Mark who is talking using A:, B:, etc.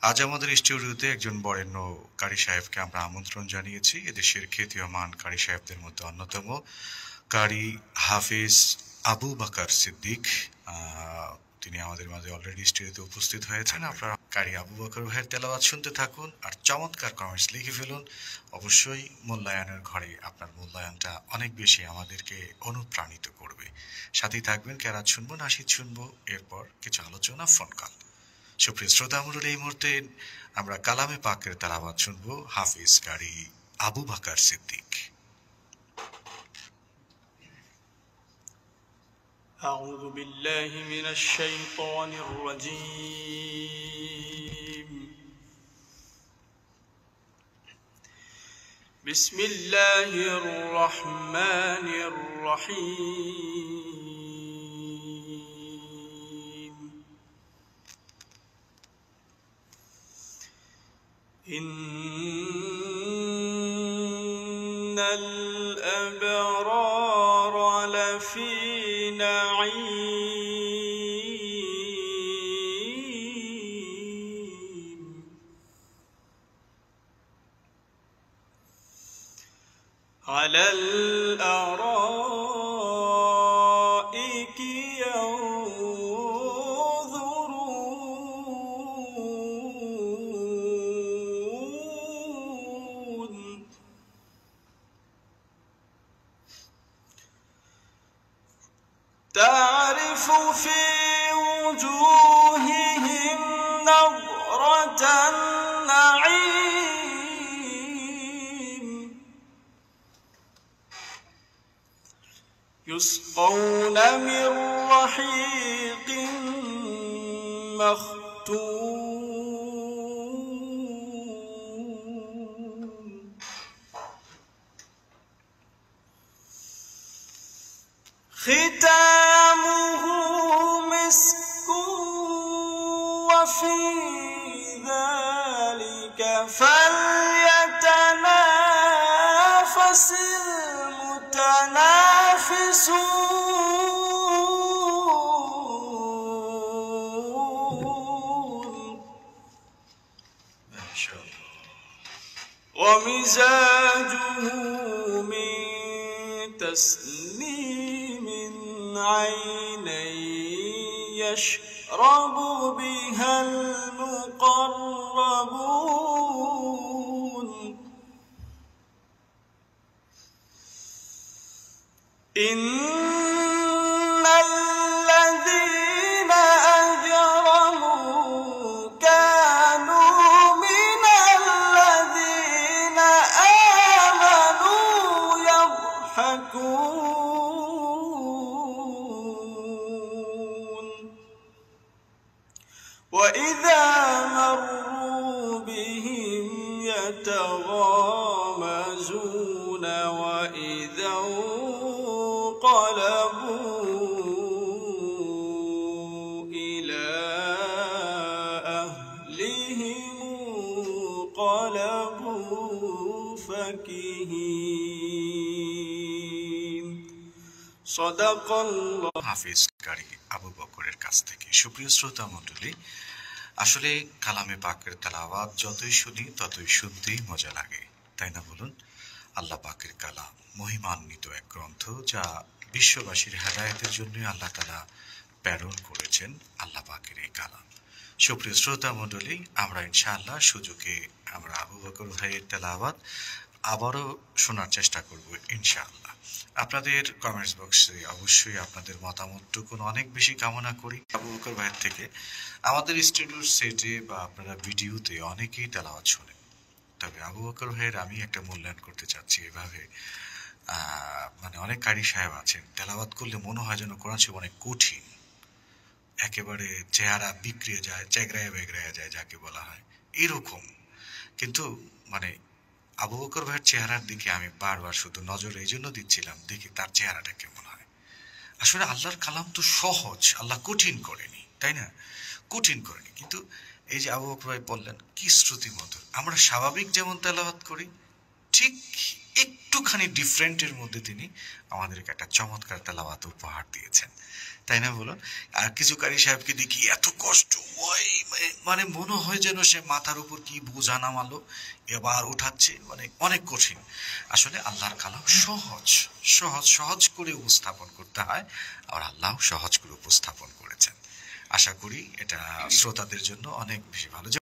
A: আজ আমাদের স্টুডিওতে একজন বরেণ্য কারি সাহেবকে আমরা আমন্ত্রণ জানিয়েছি। এদেশের খ্যাতিমান কারি সাহেবদের মধ্যে অন্যতম কারি হাফিজ আবু বকর সিদ্দিক। তিনি আমাদের মাঝে অলরেডি স্টুডিওতে উপস্থিত হয়েছেন। আপনারা কারি আবু বকর ভাইয়ের তেলাওয়াত শুনতে থাকুন আর চমৎকার কমেন্টস লিখে ফেলুন। অবশ্যই মূল্যায়নের ঘরে আপনার মূল্যায়নটা অনেক বেশি আমাদেরকে অনুপ্রাণিত করবে। সাথেই থাকবেন, কেরাত শুনবো, নাশিদ শুনবো, এরপর কিছু আলোচনা, ফোন কল। সুপ্রিয় শ্রোতামণ্ডলী, এই মুহূর্তে আমরা কালামে পাকের তেলাওয়াত শুনবো হাফিজ কারি আবু বকর সিদ্দিক।
B: أعوذ بالله من الشيطان الرجيم. بسم الله الرحمن الرحيم. إن الأبرار لفي نعيم على الأرائك ينظرون تعرف في وجوههم نضرة النعيم يسقون من رحيق مختوم ختامه مسك وفي ذلك فليتنافس المتنافسون ومزاجه من تسنيم عيني يشرب بها المقربون إن الذين أجرموا كانوا من الذين آمنوا يضحكون وإذا مروا بهم يتغامزون وإذا انقلبوا إلى أهلهم انقلبوا فكهين صدق الله.
A: হাফিজ কারি আবু বকরের কাছ থেকে। সুপ্রিয় শ্রোতা মণ্ডলী, আসলে কালামে পাকের তেলাওয়াত যতই শুনি ততই শুনতেই মজা লাগে, তাই না বলুন? আল্লাহ পাকের কালাম মহিমান্বিত এক গ্রন্থ, যা বিশ্ববাসীর হেদায়েতের জন্য আল্লাহ তাআলা প্রেরণ করেছেন আল্লাহ পাকের এই কালাম। সুপ্রিয় শ্রোতা মণ্ডলী, আমরা ইনশাআল্লাহ সুযোগে আমরা আবু বকর ভাইয়ের তেলাওয়াত আবারও শোনার চেষ্টা করব ইনশাআল্লাহ। আপনাদের কমেন্টস বক্সে অবশ্যই আপনাদের মতামতটুকু অনেক বেশি কামনা করি। আবু বকর ভাইয়ের থেকে আমাদের স্টুডিওর সেটে বা আপনারা ভিডিওতে অনেকেই তেলাওয়াত শোনেন, তবে আবু বকর ভাইয়ের আমি একটা মূল্যায়ন করতে চাচ্ছি এভাবে। মানে অনেক কারি সাহেব আছেন, তেলাওয়াত করলে মনে হয় যেন কোরআন শরীফ অনেক কঠিন, একেবারে চেহারা বিগড়ে যায়, চেগড়ায় বেগড়ায় যায় যাকে বলা হয়, এরকম। কিন্তু মানে আবু বকর ভাইয়ের চেহারার দিকে আমি বারবার শুধু নজর এই জন্য দিচ্ছিলাম, দেখি তার চেহারাটা কেমন হয়। আসলে আল্লাহর কালাম তো সহজ, আল্লাহ কঠিন করেনি, তাই না? কঠিন করেনি। কিন্তু এই যে আবু বকর ভাই বললেন কি শ্রুতি মধুর, আমরা স্বাভাবিক যেমন তেলাওয়াত করি ঠিক একটুখানি ডিফারেন্টের মধ্যে তিনি আমাদেরকে একটা চমৎকার তেলাওয়াত উপহার দিয়েছেন, তাই না বলুন? আর কিছু কারি সাহেবকে দেখি এত কষ্ট হয়, মানে মনে হয় যেন সে মাথার উপর কি বোঝা নামালো, এবার উঠাচ্ছে, মানে অনেক কঠিন। আসলে আল্লাহর কালাম সহজ সহজ সহজ করে উপস্থাপন করতে হয়, আর আল্লাহ সহজ করে উপস্থাপন করেছেন। আশা করি এটা শ্রোতাদের জন্য অনেক বেশি ভালো।